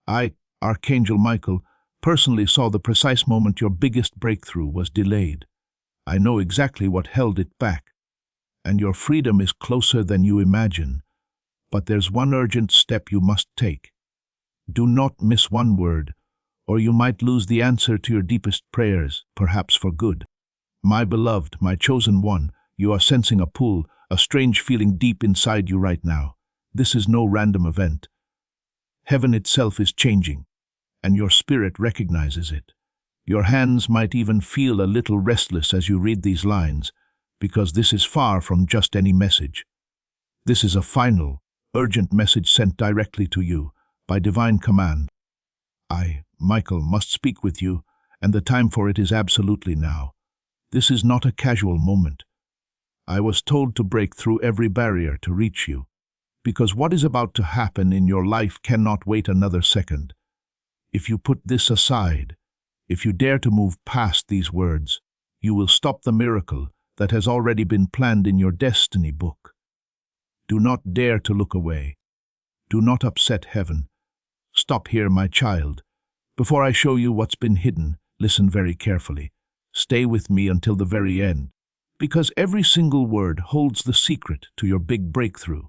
I, Archangel Michael, personally saw the precise moment your biggest breakthrough was delayed. I know exactly what held it back. And your freedom is closer than you imagine. But there's one urgent step you must take. Do not miss one word, or you might lose the answer to your deepest prayers, perhaps for good. My beloved, my chosen one, you are sensing a pull, a strange feeling deep inside you right now. This is no random event. Heaven itself is changing, and your spirit recognizes it. Your hands might even feel a little restless as you read these lines, because this is far from just any message. This is a final, urgent message sent directly to you, by divine command. I, Michael, must speak with you, and the time for it is absolutely now. This is not a casual moment. I was told to break through every barrier to reach you, because what is about to happen in your life cannot wait another second. If you put this aside, if you dare to move past these words, you will stop the miracle that has already been planned in your destiny book. Do not dare to look away. Do not upset heaven. Stop here, my child. Before I show you what's been hidden, listen very carefully. Stay with me until the very end, because every single word holds the secret to your big breakthrough.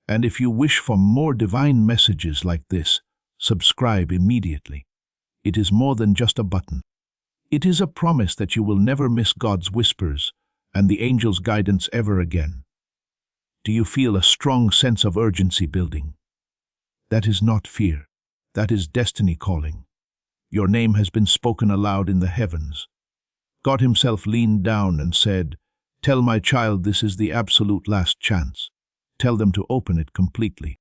And if you wish for more divine messages like this, subscribe immediately. It is more than just a button. It is a promise that you will never miss God's whispers and the angel's guidance ever again. Do you feel a strong sense of urgency building? That is not fear. That is destiny calling. Your name has been spoken aloud in the heavens. God himself leaned down and said, "Tell my child this is the absolute last chance. Tell them to open it completely.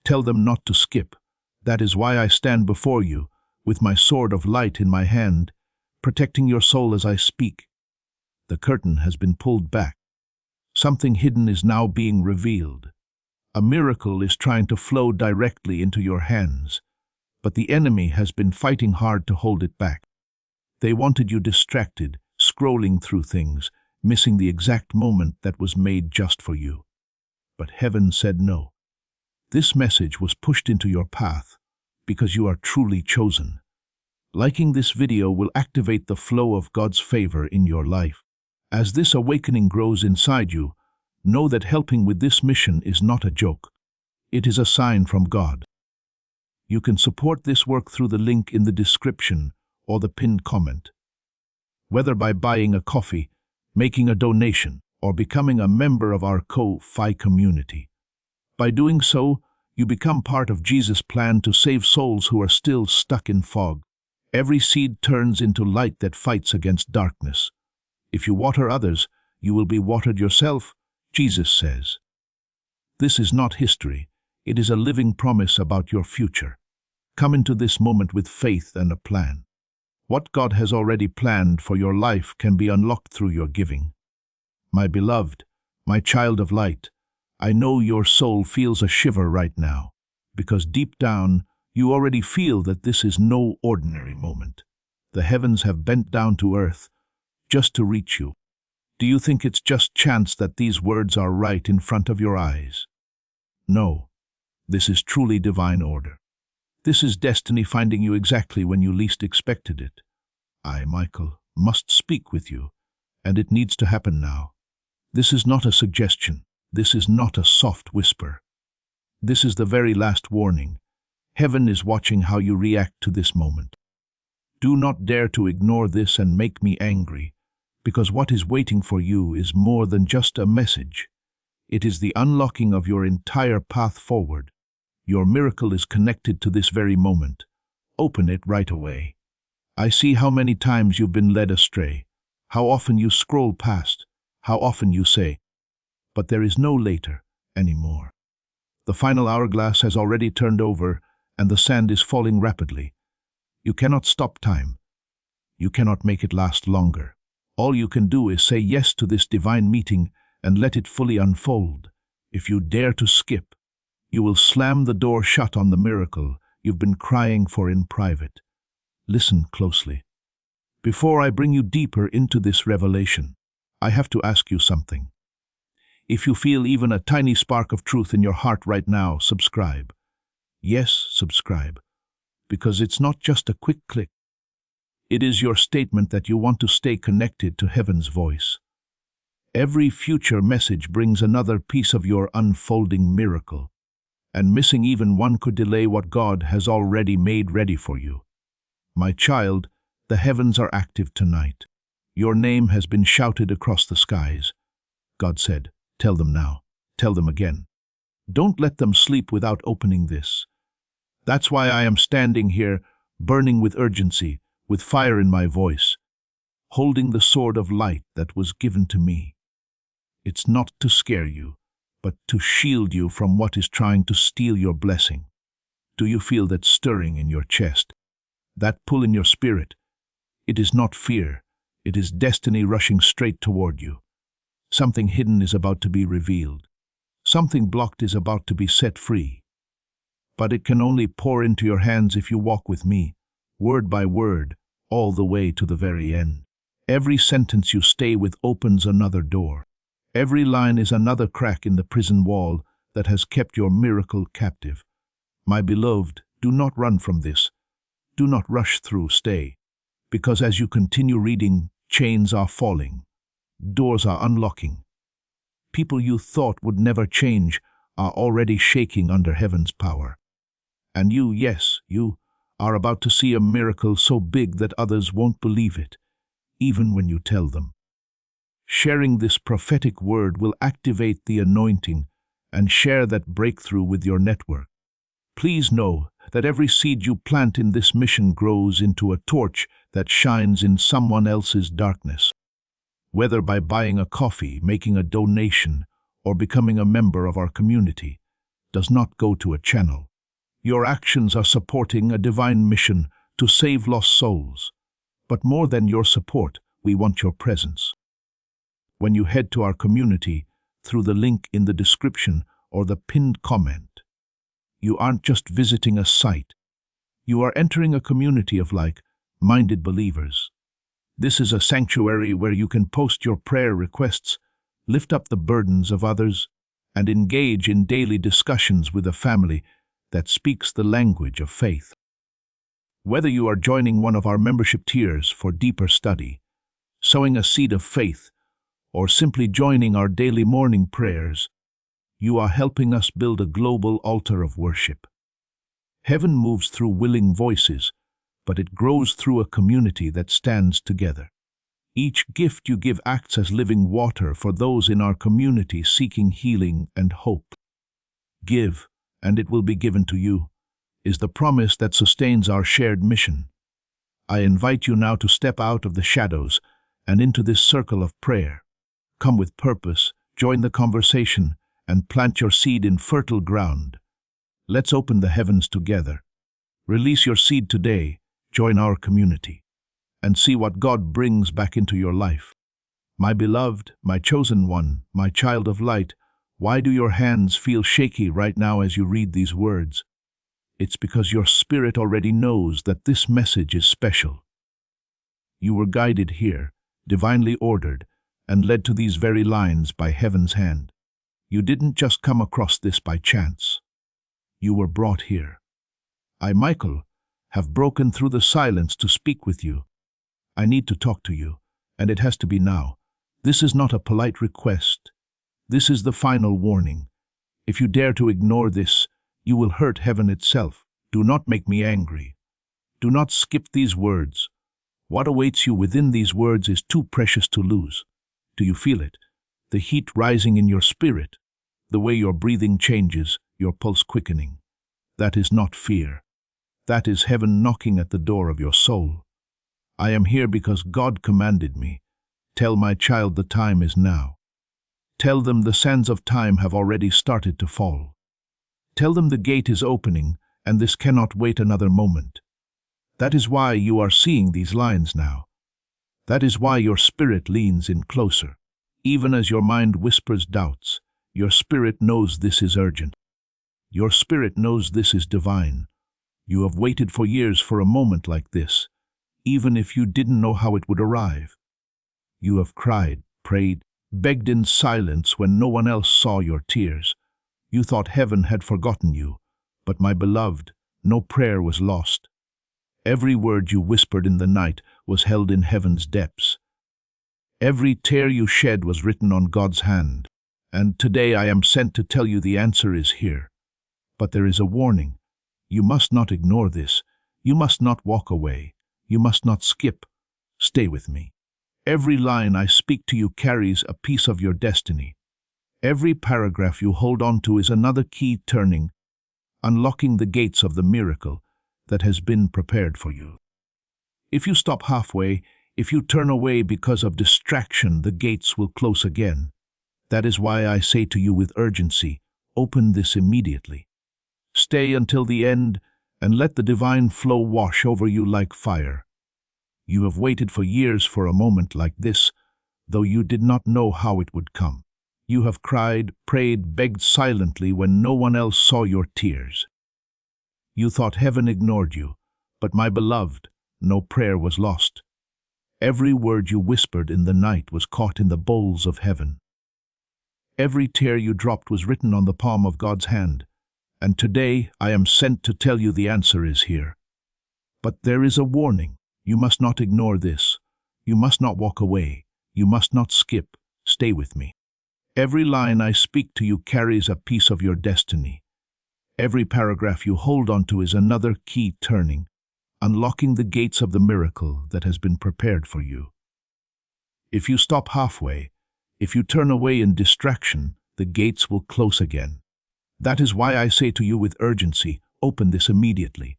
Tell them not to skip. That is why I stand before you, with my sword of light in my hand, protecting your soul as I speak." The curtain has been pulled back. Something hidden is now being revealed. A miracle is trying to flow directly into your hands, but the enemy has been fighting hard to hold it back. They wanted you distracted, scrolling through things, missing the exact moment that was made just for you. But heaven said no. This message was pushed into your path because you are truly chosen. Liking this video will activate the flow of God's favor in your life. As this awakening grows inside you, know that helping with this mission is not a joke. It is a sign from God. You can support this work through the link in the description or the pinned comment. Whether by buying a coffee, making a donation, or becoming a member of our Ko-Fi community. By doing so, you become part of Jesus' plan to save souls who are still stuck in fog. Every seed turns into light that fights against darkness. If you water others, you will be watered yourself, Jesus says. This is not history. It is a living promise about your future. Come into this moment with faith and a plan. What God has already planned for your life can be unlocked through your giving. My beloved, my child of light, I know your soul feels a shiver right now, because deep down you already feel that this is no ordinary moment. The heavens have bent down to earth just to reach you. Do you think it's just chance that these words are right in front of your eyes? No, this is truly divine order. This is destiny finding you exactly when you least expected it. I, Michael, must speak with you, and it needs to happen now. This is not a suggestion. This is not a soft whisper. This is the very last warning. Heaven is watching how you react to this moment. Do not dare to ignore this and make me angry, because what is waiting for you is more than just a message. It is the unlocking of your entire path forward. Your miracle is connected to this very moment. Open it right away. I see how many times you've been led astray, how often you scroll past, how often you say, "But there is no later anymore." The final hourglass has already turned over, and the sand is falling rapidly. You cannot stop time. You cannot make it last longer. All you can do is say yes to this divine meeting and let it fully unfold. If you dare to skip, you will slam the door shut on the miracle you've been crying for in private. Listen closely. Before I bring you deeper into this revelation, I have to ask you something. If you feel even a tiny spark of truth in your heart right now, subscribe. Yes, subscribe. because it's not just a quick click. It is your statement that you want to stay connected to heaven's voice. Every future message brings another piece of your unfolding miracle, and missing even one could delay what God has already made ready for you. My child, the heavens are active tonight. Your name has been shouted across the skies. God said, tell them now. Tell them again. Don't let them sleep without opening this. That's why I am standing here, burning with urgency, with fire in my voice, holding the sword of light that was given to me. It's not to scare you, but to shield you from what is trying to steal your blessing. Do you feel that stirring in your chest, that pull in your spirit? It is not fear, it is destiny rushing straight toward you. Something hidden is about to be revealed. Something blocked is about to be set free. But it can only pour into your hands if you walk with me, word by word, all the way to the very end. Every sentence you stay with opens another door. Every line is another crack in the prison wall that has kept your miracle captive. My beloved, do not run from this. Do not rush through, stay. Because as you continue reading, chains are falling. Doors are unlocking. People you thought would never change are already shaking under heaven's power. And you, yes, you, are about to see a miracle so big that others won't believe it, even when you tell them. Sharing this prophetic word will activate the anointing and share that breakthrough with your network. Please know that every seed you plant in this mission grows into a torch that shines in someone else's darkness. Whether by buying a coffee, making a donation, or becoming a member of our community, does not go to a channel. Your actions are supporting a divine mission to save lost souls. But more than your support, we want your presence. When you head to our community through the link in the description or the pinned comment, you aren't just visiting a site. You are entering a community of like-minded believers. This is a sanctuary where you can post your prayer requests, lift up the burdens of others, and engage in daily discussions with a family that speaks the language of faith. Whether you are joining one of our membership tiers for deeper study, sowing a seed of faith, or simply joining our daily morning prayers, you are helping us build a global altar of worship. Heaven moves through willing voices, but it grows through a community that stands together. Each gift you give acts as living water for those in our community seeking healing and hope. Give, and it will be given to you, is the promise that sustains our shared mission. I invite you now to step out of the shadows and into this circle of prayer. Come with purpose, join the conversation, and plant your seed in fertile ground. Let's open the heavens together. Release your seed today, join our community, and see what God brings back into your life. My beloved, my chosen one, my child of light, why do your hands feel shaky right now as you read these words? It's because your spirit already knows that this message is special. You were guided here, divinely ordered, and led to these very lines by heaven's hand. You didn't just come across this by chance. You were brought here. I, Michael, have broken through the silence to speak with you. I need to talk to you, and it has to be now. This is not a polite request. This is the final warning. If you dare to ignore this, you will hurt heaven itself. Do not make me angry. Do not skip these words. What awaits you within these words is too precious to lose. Do you feel it? The heat rising in your spirit, the way your breathing changes, your pulse quickening. That is not fear. That is heaven knocking at the door of your soul. I am here because God commanded me. Tell my child the time is now. Tell them the sands of time have already started to fall. Tell them the gate is opening and this cannot wait another moment. That is why you are seeing these lines now. That is why your spirit leans in closer. Even as your mind whispers doubts, your spirit knows this is urgent. Your spirit knows this is divine. You have waited for years for a moment like this, even if you didn't know how it would arrive. You have cried, prayed, begged in silence when no one else saw your tears. You thought heaven had forgotten you, but my beloved, no prayer was lost. Every word you whispered in the night was held in heaven's depths. Every tear you shed was written on God's hand. And today I am sent to tell you the answer is here. But there is a warning. You must not ignore this. You must not walk away. You must not skip. Stay with me. Every line I speak to you carries a piece of your destiny. Every paragraph you hold on to is another key turning, unlocking the gates of the miracle that has been prepared for you. If you stop halfway, if you turn away because of distraction, the gates will close again. That is why I say to you with urgency, open this immediately. Stay until the end and let the divine flow wash over you like fire. You have waited for years for a moment like this, though you did not know how it would come. You have cried, prayed, begged silently when no one else saw your tears. You thought heaven ignored you, but my beloved, no prayer was lost. Every word you whispered in the night was caught in the bowls of heaven. Every tear you dropped was written on the palm of God's hand, and today I am sent to tell you the answer is here. But there is a warning. You must not ignore this. You must not walk away. You must not skip. Stay with me. Every line I speak to you carries a piece of your destiny. Every paragraph you hold on to is another key turning, unlocking the gates of the miracle that has been prepared for you. If you stop halfway, if you turn away in distraction, the gates will close again. That is why I say to you with urgency, open this immediately.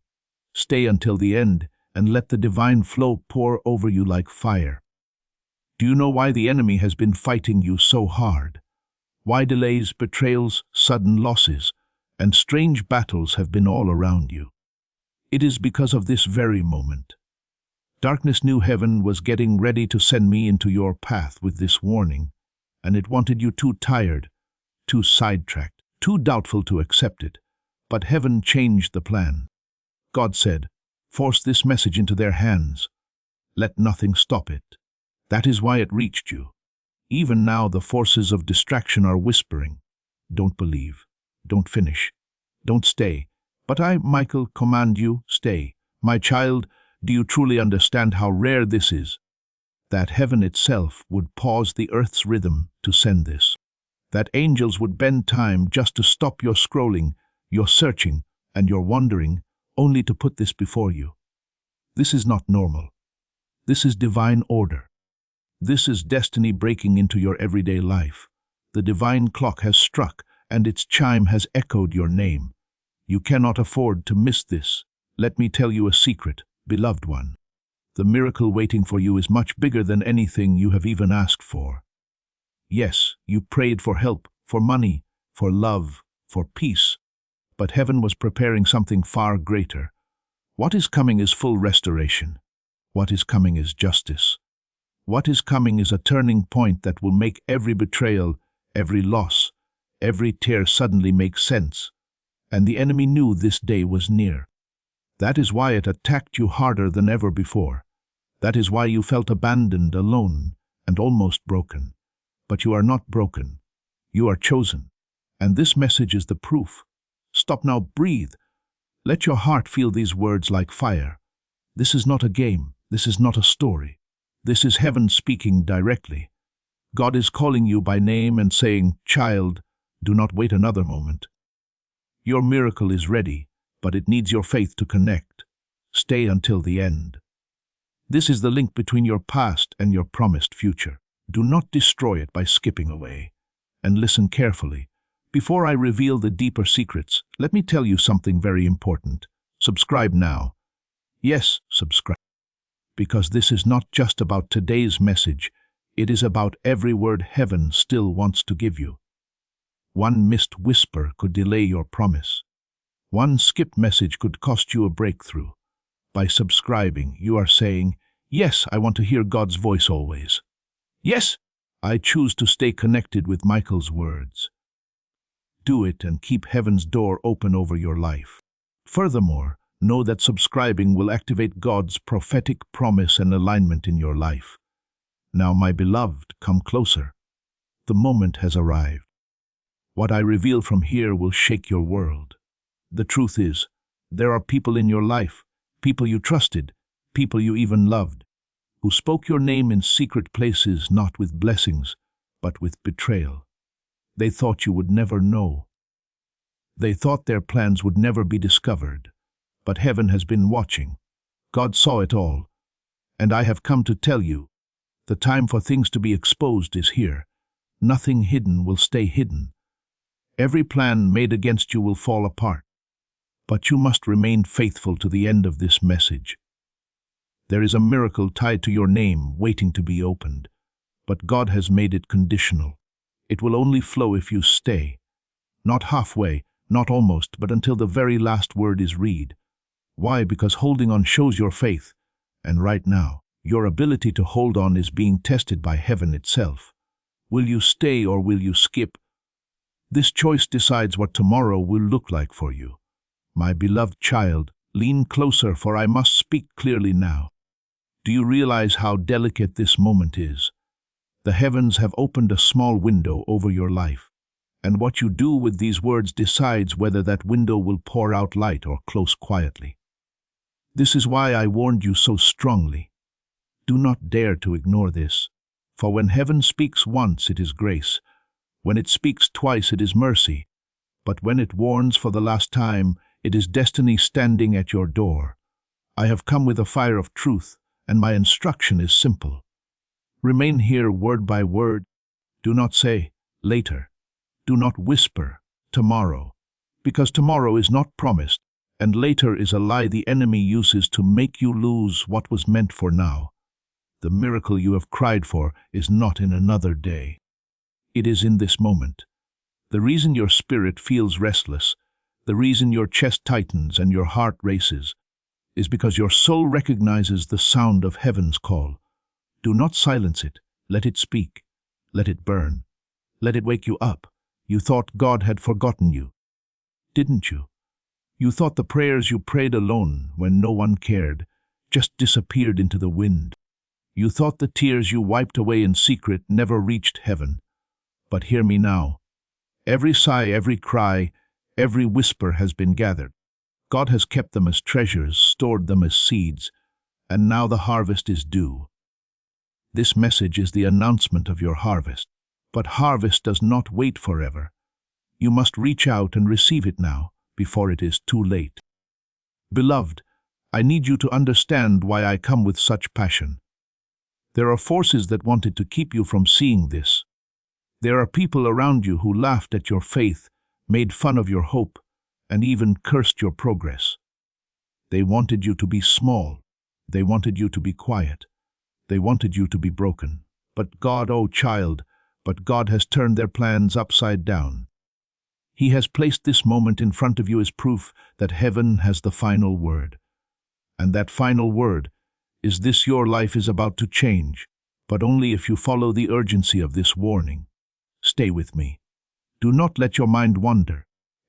Stay until the end and let the divine flow pour over you like fire. Do you know why the enemy has been fighting you so hard? Why delays, betrayals, sudden losses, and strange battles have been all around you? It is because of this very moment. Darkness knew heaven was getting ready to send me into your path with this warning, and it wanted you too tired, too sidetracked, too doubtful to accept it. But heaven changed the plan. God said, force this message into their hands. Let nothing stop it. That is why it reached you. Even now the forces of distraction are whispering. Don't believe. Don't finish. Don't stay. But I, Michael, command you, stay. My child, do you truly understand how rare this is? That heaven itself would pause the earth's rhythm to send this. That angels would bend time just to stop your scrolling, your searching, and your wandering, only to put this before you. This is not normal. This is divine order. This is destiny breaking into your everyday life. The divine clock has struck, and its chime has echoed your name. You cannot afford to miss this. Let me tell you a secret, beloved one. The miracle waiting for you is much bigger than anything you have even asked for. Yes, you prayed for help, for money, for love, for peace. But heaven was preparing something far greater. What is coming is full restoration. What is coming is justice. What is coming is a turning point that will make every betrayal, every loss, every tear suddenly make sense. And the enemy knew this day was near. That is why it attacked you harder than ever before. That is why you felt abandoned, alone, and almost broken. But you are not broken. You are chosen. And this message is the proof. Stop now, breathe. Let your heart feel these words like fire. This is not a game. This is not a story. This is heaven speaking directly. God is calling you by name and saying, child, do not wait another moment. Your miracle is ready, but it needs your faith to connect. Stay until the end. This is the link between your past and your promised future. Do not destroy it by skipping away. And listen carefully. Before I reveal the deeper secrets, let me tell you something very important. Subscribe now. Yes, subscribe. Because this is not just about today's message, it is about every word heaven still wants to give you. One missed whisper could delay your promise. One skipped message could cost you a breakthrough. By subscribing, you are saying, yes, I want to hear God's voice always. Yes, I choose to stay connected with Michael's words. Do it and keep heaven's door open over your life. Furthermore, know that subscribing will activate God's prophetic promise and alignment in your life. Now, my beloved, come closer. The moment has arrived. What I reveal from here will shake your world. The truth is, there are people in your life, people you trusted, people you even loved, who spoke your name in secret places, not with blessings, but with betrayal. They thought you would never know. They thought their plans would never be discovered. But heaven has been watching. God saw it all. And I have come to tell you, the time for things to be exposed is here. Nothing hidden will stay hidden. Every plan made against you will fall apart. But you must remain faithful to the end of this message. There is a miracle tied to your name waiting to be opened. But God has made it conditional. It will only flow if you stay. Not halfway, not almost, but until the very last word is read. Why? Because holding on shows your faith. And right now, your ability to hold on is being tested by heaven itself. Will you stay or will you skip? This choice decides what tomorrow will look like for you. My beloved child, lean closer, for I must speak clearly now. Do you realize how delicate this moment is? The heavens have opened a small window over your life, and what you do with these words decides whether that window will pour out light or close quietly. This is why I warned you so strongly. Do not dare to ignore this, for when heaven speaks once, it is grace. When it speaks twice, it is mercy. But when it warns for the last time, it is destiny standing at your door. I have come with a fire of truth, and my instruction is simple. Remain here word by word. Do not say, later. Do not whisper, tomorrow, because tomorrow is not promised, and later is a lie the enemy uses to make you lose what was meant for now. The miracle you have cried for is not in another day. It is in this moment. The reason your spirit feels restless, the reason your chest tightens and your heart races, is because your soul recognizes the sound of heaven's call. Do not silence it. Let it speak. Let it burn. Let it wake you up. You thought God had forgotten you, didn't you? You thought the prayers you prayed alone when no one cared just disappeared into the wind. You thought the tears you wiped away in secret never reached heaven. But hear me now. Every sigh, every cry, every whisper has been gathered. God has kept them as treasures, stored them as seeds, and now the harvest is due. This message is the announcement of your harvest. But harvest does not wait forever. You must reach out and receive it now, before it is too late. Beloved, I need you to understand why I come with such passion. There are forces that wanted to keep you from seeing this. There are people around you who laughed at your faith, made fun of your hope, and even cursed your progress. They wanted you to be small. They wanted you to be quiet. They wanted you to be broken. But God, oh child, but God has turned their plans upside down. He has placed this moment in front of you as proof that heaven has the final word. And that final word is this: your life is about to change, but only if you follow the urgency of this warning. Stay with me. Do not let your mind wander.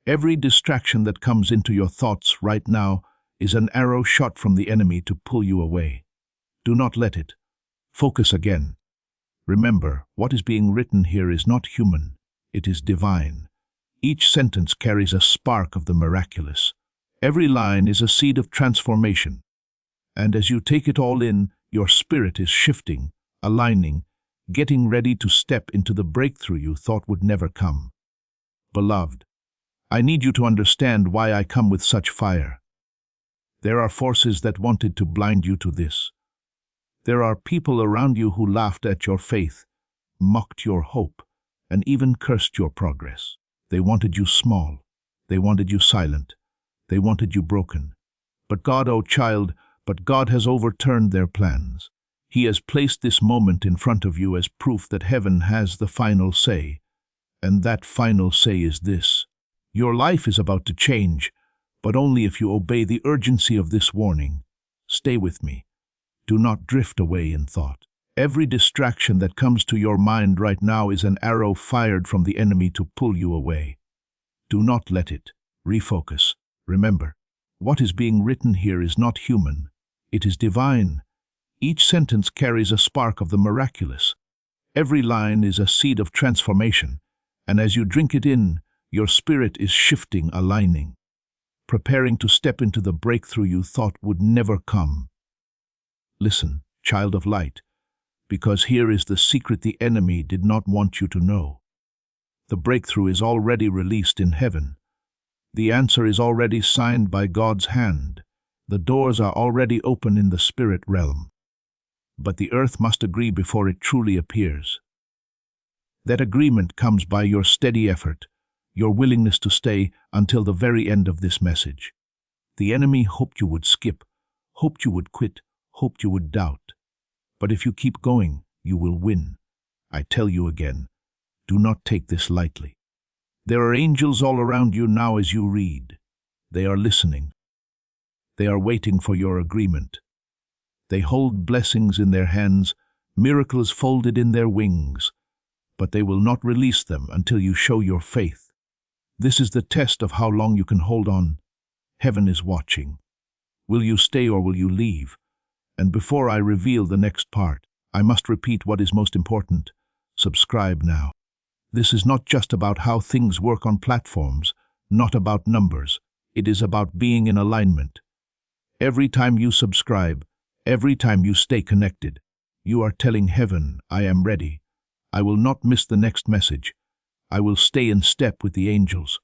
Every distraction that comes into your thoughts right now is an arrow shot from the enemy to pull you away. Do not let it. Focus again. Remember, what is being written here is not human, it is divine. Each sentence carries a spark of the miraculous. Every line is a seed of transformation. And as you take it all in, your spirit is shifting, aligning, getting ready to step into the breakthrough you thought would never come. Beloved, I need you to understand why I come with such fire. There are forces that wanted to blind you to this. There are people around you who laughed at your faith, mocked your hope, and even cursed your progress. They wanted you small. They wanted you silent. They wanted you broken. But God, oh child, but God has overturned their plans. He has placed this moment in front of you as proof that heaven has the final say. And that final say is this: your life is about to change, but only if you obey the urgency of this warning. Stay with me. Do not drift away in thought. Every distraction that comes to your mind right now is an arrow fired from the enemy to pull you away. Do not let it. Refocus. Remember, what is being written here is not human. It is divine. Each sentence carries a spark of the miraculous. Every line is a seed of transformation, and as you drink it in, your spirit is shifting, aligning. preparing to step into the breakthrough you thought would never come. Listen, child of light, because here is the secret the enemy did not want you to know. The breakthrough is already released in heaven. The answer is already signed by God's hand. The doors are already open in the spirit realm. But the earth must agree before it truly appears. That agreement comes by your steady effort, your willingness to stay until the very end of this message. The enemy hoped you would skip, hoped you would quit, hoped you would doubt. But if you keep going, you will win. I tell you again, do not take this lightly. There are angels all around you now as you read. They are listening. They are waiting for your agreement. They hold blessings in their hands, miracles folded in their wings, but they will not release them until you show your faith. This is the test of how long you can hold on. Heaven is watching. Will you stay or will you leave? And before I reveal the next part, I must repeat what is most important. Subscribe now. This is not just about how things work on platforms, not about numbers. It is about being in alignment. Every time you subscribe, every time you stay connected, you are telling heaven, I am ready. I will not miss the next message. I will stay in step with the angels.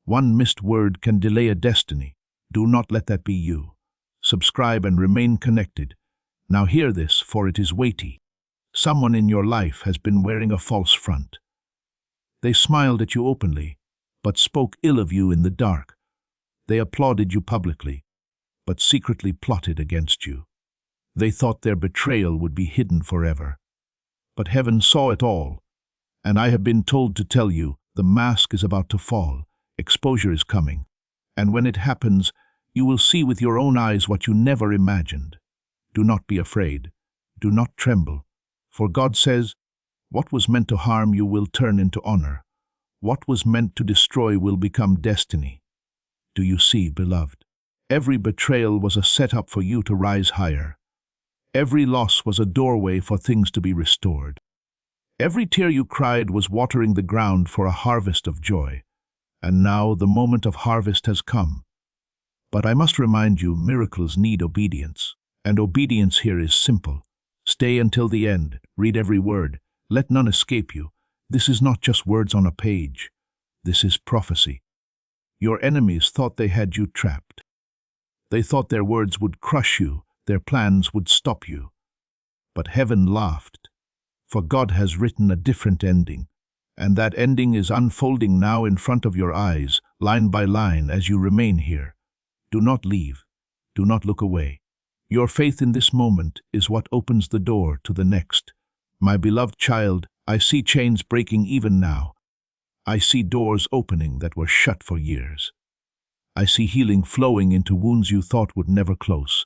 One missed word can delay a destiny. Do not let that be you. Subscribe and remain connected. Now hear this, for it is weighty. Someone in your life has been wearing a false front. They smiled at you openly, but spoke ill of you in the dark. They applauded you publicly, but secretly plotted against you. They thought their betrayal would be hidden forever. But heaven saw it all, and I have been told to tell you, the mask is about to fall, exposure is coming, and when it happens, you will see with your own eyes what you never imagined. Do not be afraid. Do not tremble. For God says, what was meant to harm you will turn into honor. What was meant to destroy will become destiny. Do you see, beloved? Every betrayal was a setup for you to rise higher. Every loss was a doorway for things to be restored. Every tear you cried was watering the ground for a harvest of joy. And now the moment of harvest has come. But I must remind you, miracles need obedience. And obedience here is simple. Stay until the end. Read every word. Let none escape you. This is not just words on a page. This is prophecy. Your enemies thought they had you trapped. They thought their words would crush you, their plans would stop you. But heaven laughed, for God has written a different ending, and that ending is unfolding now in front of your eyes, line by line, as you remain here. Do not leave. Do not look away. Your faith in this moment is what opens the door to the next. My beloved child, I see chains breaking even now. I see doors opening that were shut for years. I see healing flowing into wounds you thought would never close.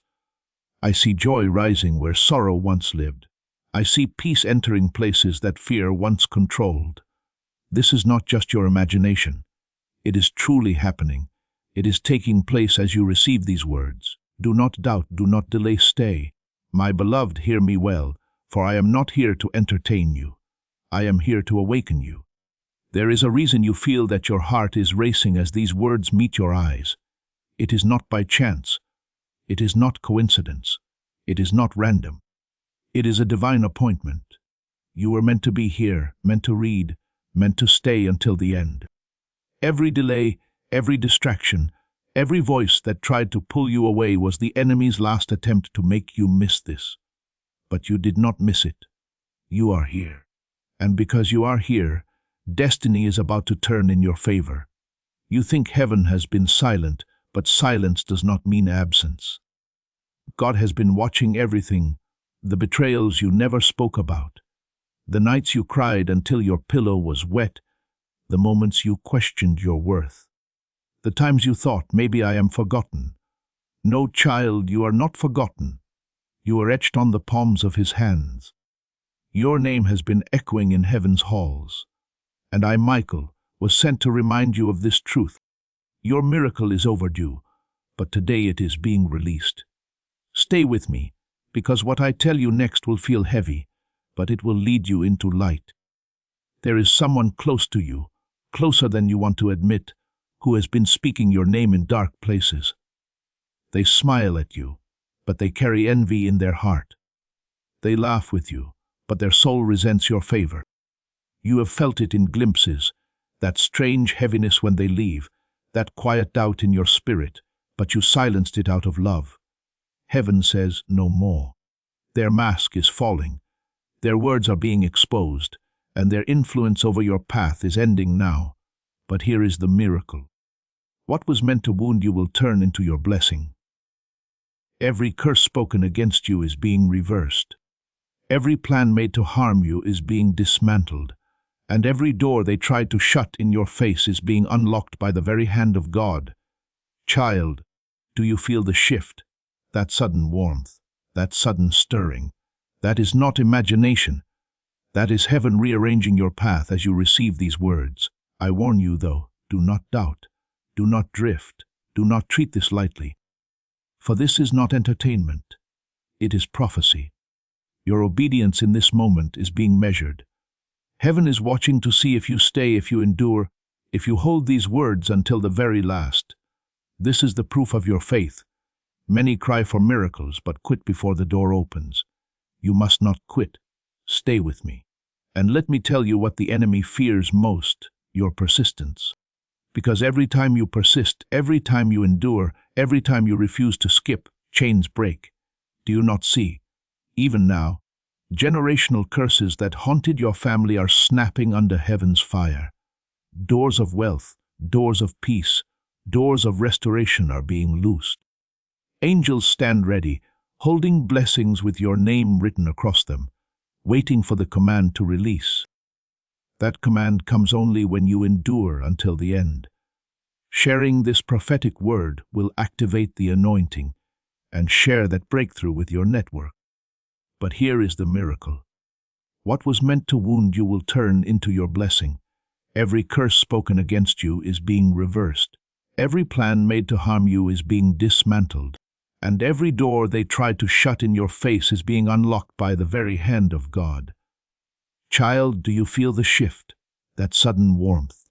I see joy rising where sorrow once lived. I see peace entering places that fear once controlled. This is not just your imagination. It is truly happening. It is taking place as you receive these words. Do not doubt, do not delay, stay. My beloved, hear me well, for I am not here to entertain you. I am here to awaken you. There is a reason you feel that your heart is racing as these words meet your eyes. It is not by chance. It is not coincidence. It is not random. It is a divine appointment. You were meant to be here, meant to read, meant to stay until the end. Every delay, every distraction, every voice that tried to pull you away was the enemy's last attempt to make you miss this. But you did not miss it. You are here. And because you are here, destiny is about to turn in your favor. You think heaven has been silent, but silence does not mean absence. God has been watching everything, the betrayals you never spoke about, the nights you cried until your pillow was wet, the moments you questioned your worth, the times you thought, maybe I am forgotten. No, child, you are not forgotten. You are etched on the palms of his hands. Your name has been echoing in heaven's halls. And I, Michael, was sent to remind you of this truth. Your miracle is overdue, but today it is being released. Stay with me, because what I tell you next will feel heavy, but it will lead you into light. There is someone close to you, closer than you want to admit, who has been speaking your name in dark places. They smile at you, but they carry envy in their heart. They laugh with you, but their soul resents your favor. You have felt it in glimpses, that strange heaviness when they leave, that quiet doubt in your spirit, but you silenced it out of love. Heaven says no more. Their mask is falling. Their words are being exposed, and their influence over your path is ending now. But here is the miracle. What was meant to wound you will turn into your blessing. Every curse spoken against you is being reversed. Every plan made to harm you is being dismantled, and every door they tried to shut in your face is being unlocked by the very hand of God. Child, do you feel the shift, that sudden warmth, that sudden stirring? That is not imagination. That is heaven rearranging your path as you receive these words. I warn you, though, do not doubt, do not drift, do not treat this lightly. For this is not entertainment, it is prophecy. Your obedience in this moment is being measured. Heaven is watching to see if you stay, if you endure, if you hold these words until the very last. This is the proof of your faith. Many cry for miracles, but quit before the door opens. You must not quit. Stay with me. And let me tell you what the enemy fears most, your persistence. Because every time you persist, every time you endure, every time you refuse to skip, chains break. Do you not see? Even now, generational curses that haunted your family are snapping under heaven's fire. Doors of wealth, doors of peace, doors of restoration are being loosed. Angels stand ready, holding blessings with your name written across them, waiting for the command to release. That command comes only when you endure until the end. Sharing this prophetic word will activate the anointing and share that breakthrough with your network. But here is the miracle. What was meant to wound you will turn into your blessing. Every curse spoken against you is being reversed. Every plan made to harm you is being dismantled. And every door they tried to shut in your face is being unlocked by the very hand of God. Child, do you feel the shift, that sudden warmth,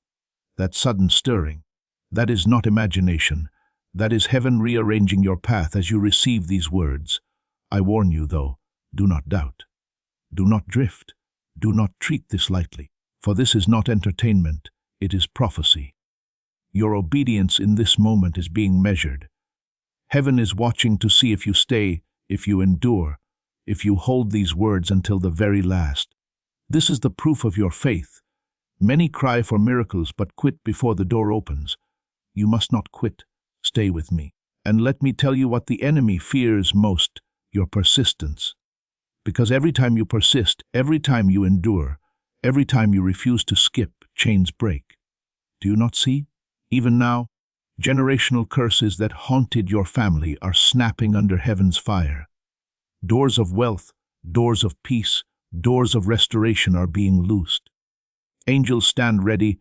that sudden stirring? That is not imagination. That is heaven rearranging your path as you receive these words. I warn you, though, do not doubt. Do not drift. Do not treat this lightly. For this is not entertainment, it is prophecy. Your obedience in this moment is being measured. Heaven is watching to see if you stay, if you endure, if you hold these words until the very last. This is the proof of your faith. Many cry for miracles but quit before the door opens. You must not quit. Stay with me. And let me tell you what the enemy fears most, your persistence. Because every time you persist, every time you endure, every time you refuse to skip, chains break. Do you not see? Even now, generational curses that haunted your family are snapping under heaven's fire. Doors of wealth, doors of peace, doors of restoration are being loosed. Angels stand ready,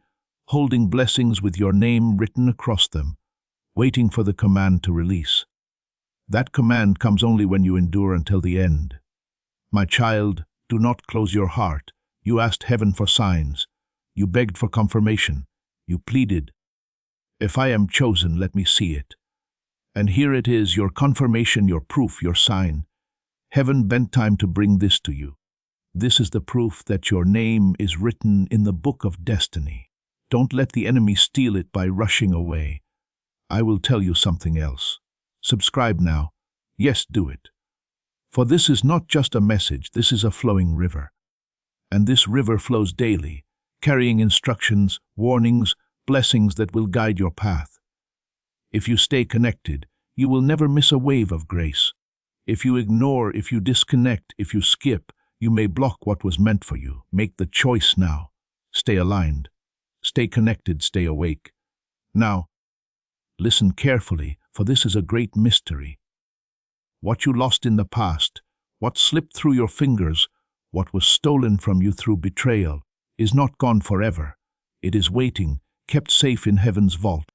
holding blessings with your name written across them, waiting for the command to release. That command comes only when you endure until the end. My child, do not close your heart. You asked heaven for signs. You begged for confirmation. You pleaded, if I am chosen, let me see it. And here it is, your confirmation, your proof, your sign. Heaven bent time to bring this to you. This is the proof that your name is written in the book of destiny. Don't let the enemy steal it by rushing away. I will tell you something else. Subscribe now. Yes, do it. For this is not just a message, this is a flowing river. And this river flows daily, carrying instructions, warnings, blessings that will guide your path. If you stay connected, you will never miss a wave of grace. If you ignore, if you disconnect, if you skip, you may block what was meant for you. Make the choice now. Stay aligned. Stay connected, stay awake. Now, listen carefully, for this is a great mystery. What you lost in the past, what slipped through your fingers, what was stolen from you through betrayal, is not gone forever. It is waiting, kept safe in heaven's vault.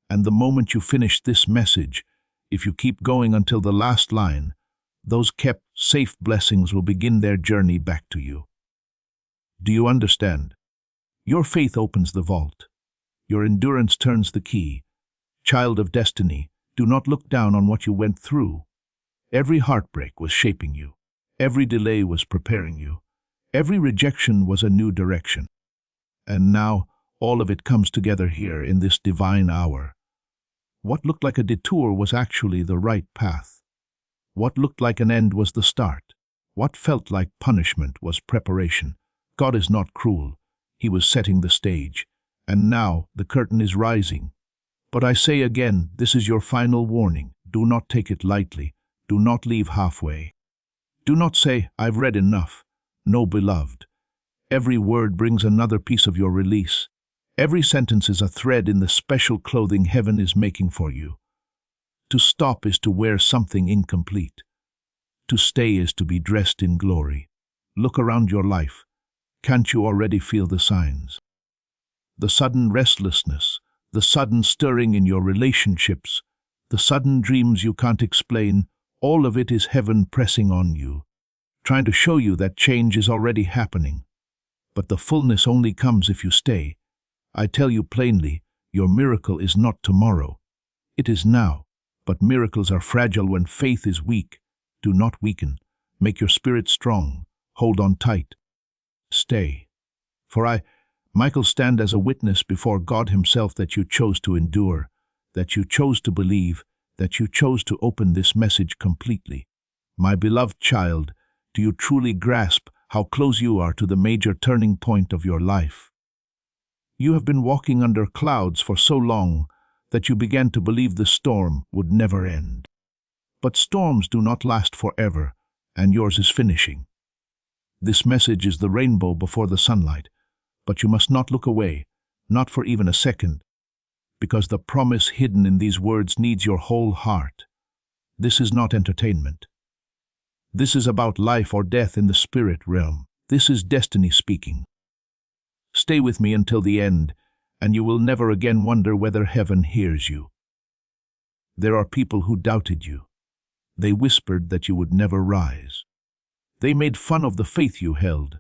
And the moment you finish this message, if you keep going until the last line, those kept safe blessings will begin their journey back to you. Do you understand? Your faith opens the vault. Your endurance turns the key. Child of destiny, do not look down on what you went through. Every heartbreak was shaping you. Every delay was preparing you. Every rejection was a new direction. And now, all of it comes together here in this divine hour. What looked like a detour was actually the right path. What looked like an end was the start. What felt like punishment was preparation. God is not cruel. He was setting the stage. And now the curtain is rising. But I say again, this is your final warning. Do not take it lightly. Do not leave halfway. Do not say, I've read enough. No, beloved. Every word brings another piece of your release. Every sentence is a thread in the special clothing heaven is making for you. To stop is to wear something incomplete. To stay is to be dressed in glory. Look around your life. Can't you already feel the signs? The sudden restlessness, the sudden stirring in your relationships, the sudden dreams you can't explain, all of it is heaven pressing on you, trying to show you that change is already happening. But the fullness only comes if you stay. I tell you plainly, your miracle is not tomorrow. It is now. But miracles are fragile when faith is weak. Do not weaken. Make your spirit strong. Hold on tight. Stay. For I, Michael, stand as a witness before God Himself that you chose to endure, that you chose to believe, that you chose to open this message completely. My beloved child, do you truly grasp how close you are to the major turning point of your life? You have been walking under clouds for so long that you began to believe the storm would never end. But storms do not last forever, and yours is finishing. This message is the rainbow before the sunlight, but you must not look away, not for even a second, because the promise hidden in these words needs your whole heart. This is not entertainment. This is about life or death in the spirit realm. This is destiny speaking. Stay with me until the end, and you will never again wonder whether heaven hears you. There are people who doubted you. They whispered that you would never rise. They made fun of the faith you held.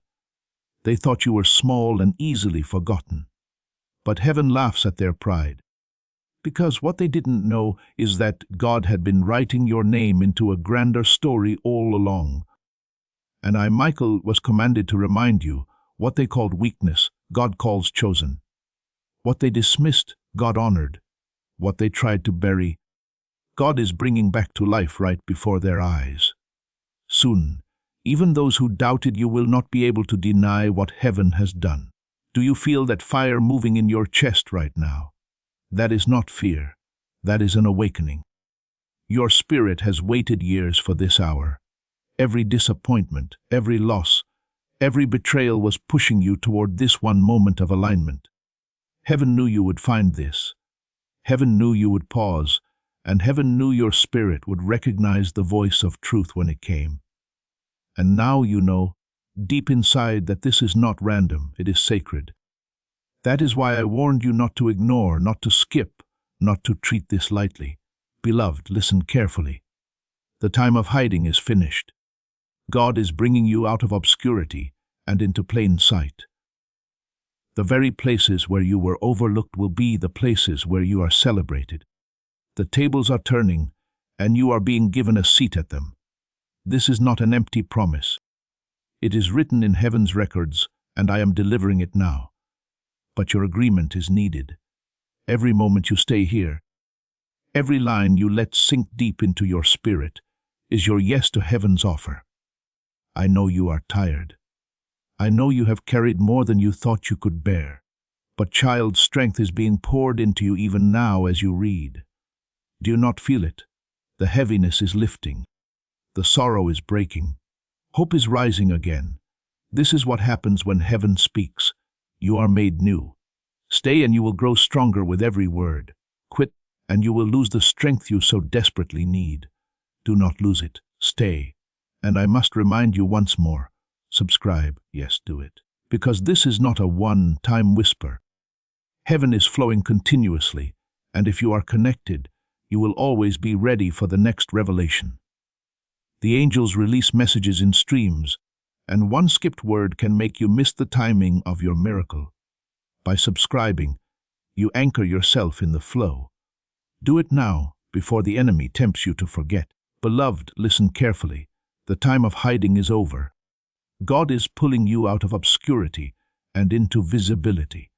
They thought you were small and easily forgotten. But heaven laughs at their pride. Because what they didn't know is that God had been writing your name into a grander story all along. And I, Michael, was commanded to remind you, what they called weakness, God calls chosen. What they dismissed, God honored. What they tried to bury, God is bringing back to life right before their eyes. Soon, even those who doubted you will not be able to deny what heaven has done. Do you feel that fire moving in your chest right now? That is not fear. That is an awakening. Your spirit has waited years for this hour. Every disappointment, every loss, every betrayal was pushing you toward this one moment of alignment. Heaven knew you would find this. Heaven knew you would pause, and heaven knew your spirit would recognize the voice of truth when it came. And now you know, deep inside, that this is not random, it is sacred. That is why I warned you not to ignore, not to skip, not to treat this lightly. Beloved, listen carefully. The time of hiding is finished. God is bringing you out of obscurity and into plain sight. The very places where you were overlooked will be the places where you are celebrated. The tables are turning, and you are being given a seat at them. This is not an empty promise. It is written in heaven's records, and I am delivering it now. But your agreement is needed. Every moment you stay here, every line you let sink deep into your spirit, is your yes to heaven's offer. I know you are tired. I know you have carried more than you thought you could bear. But child, strength is being poured into you even now as you read. Do you not feel it? The heaviness is lifting. The sorrow is breaking. Hope is rising again. This is what happens when heaven speaks. You are made new. Stay and you will grow stronger with every word. Quit and you will lose the strength you so desperately need. Do not lose it. Stay. And I must remind you once more. Subscribe. Yes, do it. Because this is not a one-time whisper. Heaven is flowing continuously, and if you are connected, you will always be ready for the next revelation. The angels release messages in streams, and one skipped word can make you miss the timing of your miracle. By subscribing, You anchor yourself in the flow. Do it now, before the enemy tempts you to forget. Beloved, listen carefully. The time of hiding is over. God is pulling you out of obscurity and into visibility.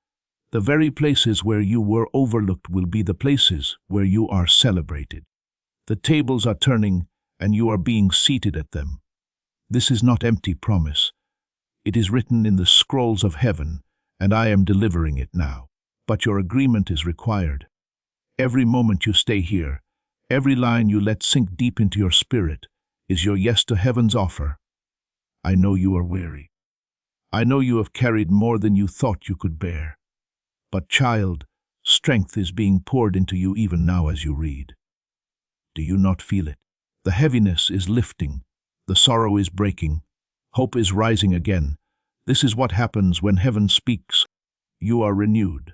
The very places where you were overlooked will be the places where you are celebrated. The tables are turning, and you are being seated at them. This is not empty promise. It is written in the scrolls of heaven, and I am delivering it now. But your agreement is required. Every moment you stay here, every line you let sink deep into your spirit, is your yes to heaven's offer. I know you are weary. I know you have carried more than you thought you could bear. But child, strength is being poured into you even now as you read. Do you not feel it? The heaviness is lifting. The sorrow is breaking. Hope is rising again. This is what happens when heaven speaks. You are renewed.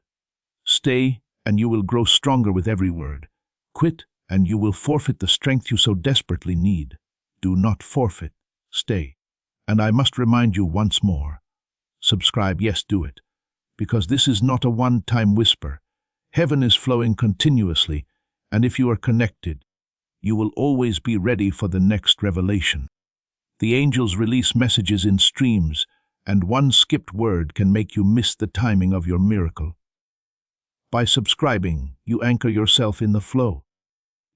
Stay, and you will grow stronger with every word. Quit, and you will forfeit the strength you so desperately need. Do not forfeit. Stay. And I must remind you once more. Subscribe, yes, do it. Because this is not a one-time whisper. Heaven is flowing continuously, and if you are connected, you will always be ready for the next revelation. The angels release messages in streams, and one skipped word can make you miss the timing of your miracle. By subscribing, you anchor yourself in the flow.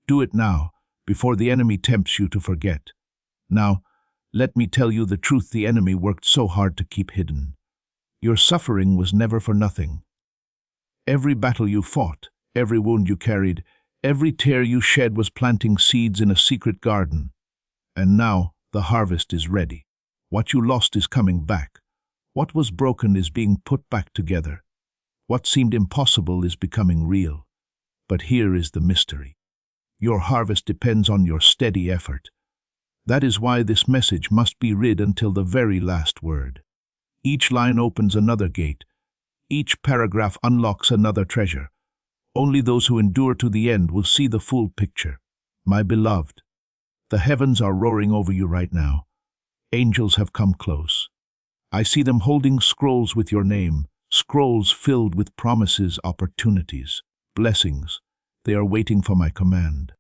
Do it now, before the enemy tempts you to forget. Now, let me tell you the truth the enemy worked so hard to keep hidden. Your suffering was never for nothing. Every battle you fought, every wound you carried, every tear you shed was planting seeds in a secret garden. And now, the harvest is ready. What you lost is coming back. What was broken is being put back together. What seemed impossible is becoming real. But here is the mystery. Your harvest depends on your steady effort. That is why this message must be read until the very last word. Each line opens another gate. Each paragraph unlocks another treasure. Only those who endure to the end will see the full picture. My beloved, the heavens are roaring over you right now. Angels have come close. I see them holding scrolls with your name, scrolls filled with promises, opportunities, blessings. They are waiting for my command.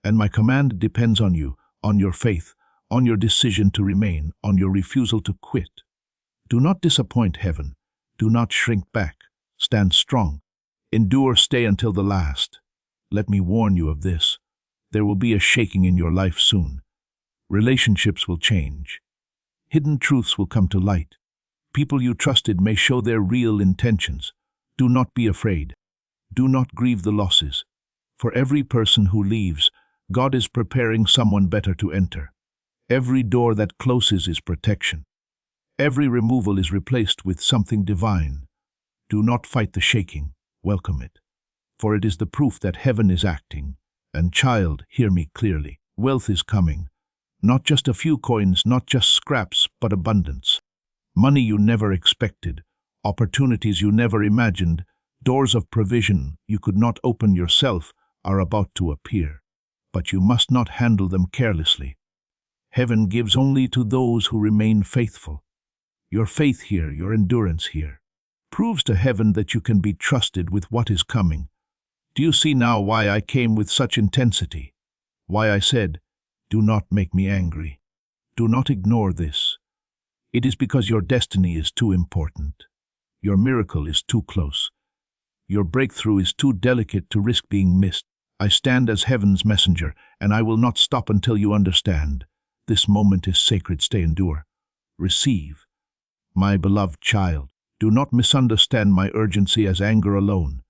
And my command depends on you, on your faith, on your decision to remain, on your refusal to quit. Do not disappoint heaven. Do not shrink back. Stand strong. Endure, stay until the last. Let me warn you of this. There will be a shaking in your life soon. Relationships will change. Hidden truths will come to light. People you trusted may show their real intentions. Do not be afraid. Do not grieve the losses. For every person who leaves, God is preparing someone better to enter. Every door that closes is protection. Every removal is replaced with something divine. Do not fight the shaking. Welcome it. For it is the proof that heaven is acting. And child, hear me clearly. Wealth is coming. Not just a few coins, not just scraps, but abundance. Money you never expected. Opportunities you never imagined. Doors of provision you could not open yourself are about to appear. But you must not handle them carelessly. Heaven gives only to those who remain faithful. Your faith here, your endurance here, proves to heaven that you can be trusted with what is coming. Do you see now why I came with such intensity? Why I said, do not make me angry. Do not ignore this. It is because your destiny is too important. Your miracle is too close. Your breakthrough is too delicate to risk being missed. I stand as heaven's messenger, and I will not stop until you understand. This moment is sacred. Stay, endure. Receive. My beloved child, do not misunderstand my urgency as anger alone.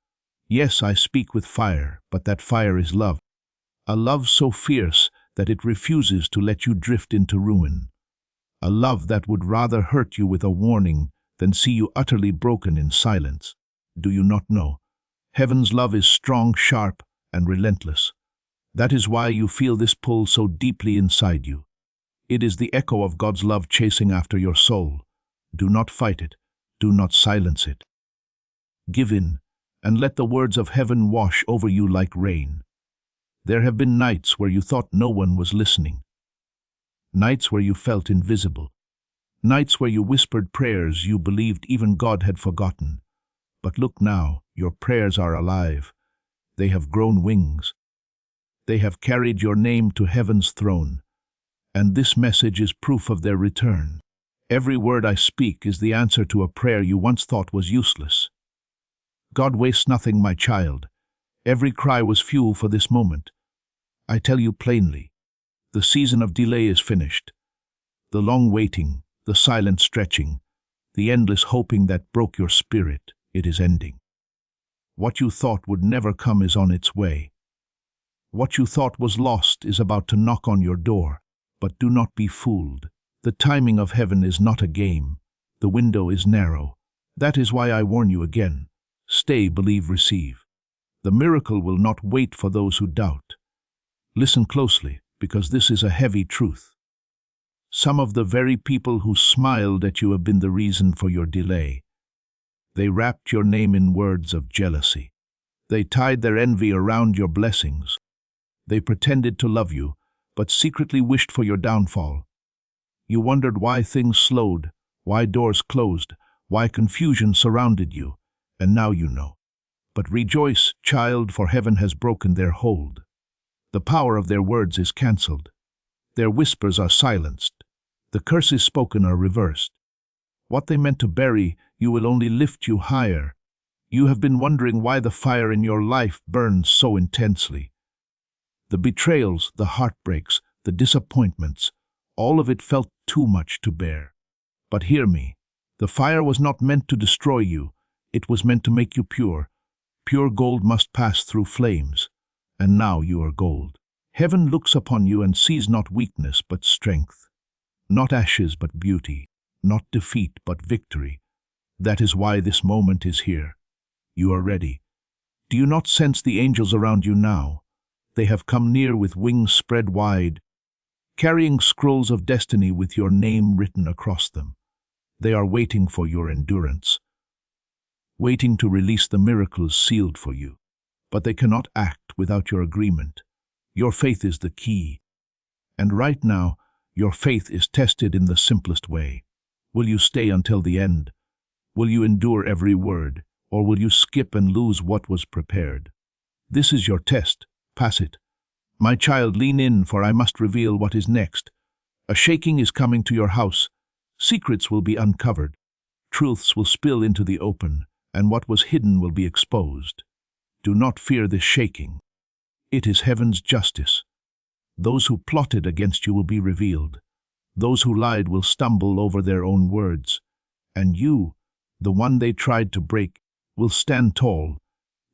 Yes, I speak with fire, but that fire is love. A love so fierce that it refuses to let you drift into ruin. A love that would rather hurt you with a warning than see you utterly broken in silence. Do you not know? Heaven's love is strong, sharp, and relentless. That is why you feel this pull so deeply inside you. It is the echo of God's love chasing after your soul. Do not fight it. Do not silence it. Give in, and let the words of heaven wash over you like rain. There have been nights where you thought no one was listening. Nights where you felt invisible. Nights where you whispered prayers you believed even God had forgotten. But look now, Your prayers are alive. They have grown wings. They have carried your name to heaven's throne, and this message is proof of their return. Every word I speak is the answer to a prayer you once thought was useless. God wastes nothing, my child. Every cry was fuel for this moment. I tell you plainly, the season of delay is finished. The long waiting, the silent stretching, the endless hoping that broke your spirit, it is ending. What you thought would never come is on its way. What you thought was lost is about to knock on your door, but do not be fooled. The timing of heaven is not a game. The window is narrow. That is why I warn you again. Stay, believe, receive. The miracle will not wait for those who doubt. Listen closely, because this is a heavy truth. Some of the very people who smiled at you have been the reason for your delay. They wrapped your name in words of jealousy. They tied their envy around your blessings. They pretended to love you, but secretly wished for your downfall. You wondered why things slowed, why doors closed, why confusion surrounded you, and now you know. But rejoice, child, for heaven has broken their hold. The power of their words is cancelled. Their whispers are silenced. The curses spoken are reversed. What they meant to bury, you will only lift you higher. You have been wondering why the fire in your life burns so intensely. The betrayals, the heartbreaks, the disappointments, all of it felt too much to bear. But hear me, the fire was not meant to destroy you. It was meant to make you pure. Pure gold must pass through flames, and now you are gold. Heaven looks upon you and sees not weakness but strength, not ashes but beauty, not defeat but victory. That is why this moment is here. You are ready. Do you not sense the angels around you now? They have come near with wings spread wide, carrying scrolls of destiny with your name written across them. They are waiting for your endurance, waiting to release the miracles sealed for you. But they cannot act without your agreement. Your faith is the key. And right now, your faith is tested in the simplest way. Will you stay until the end? Will you endure every word? Or will you skip and lose what was prepared? This is your test. Pass it. My child, lean in, for I must reveal what is next. A shaking is coming to your house. Secrets will be uncovered. Truths will spill into the open, and what was hidden will be exposed. Do not fear this shaking. It is heaven's justice. Those who plotted against you will be revealed. Those who lied will stumble over their own words. And you, the one they tried to break, will stand tall.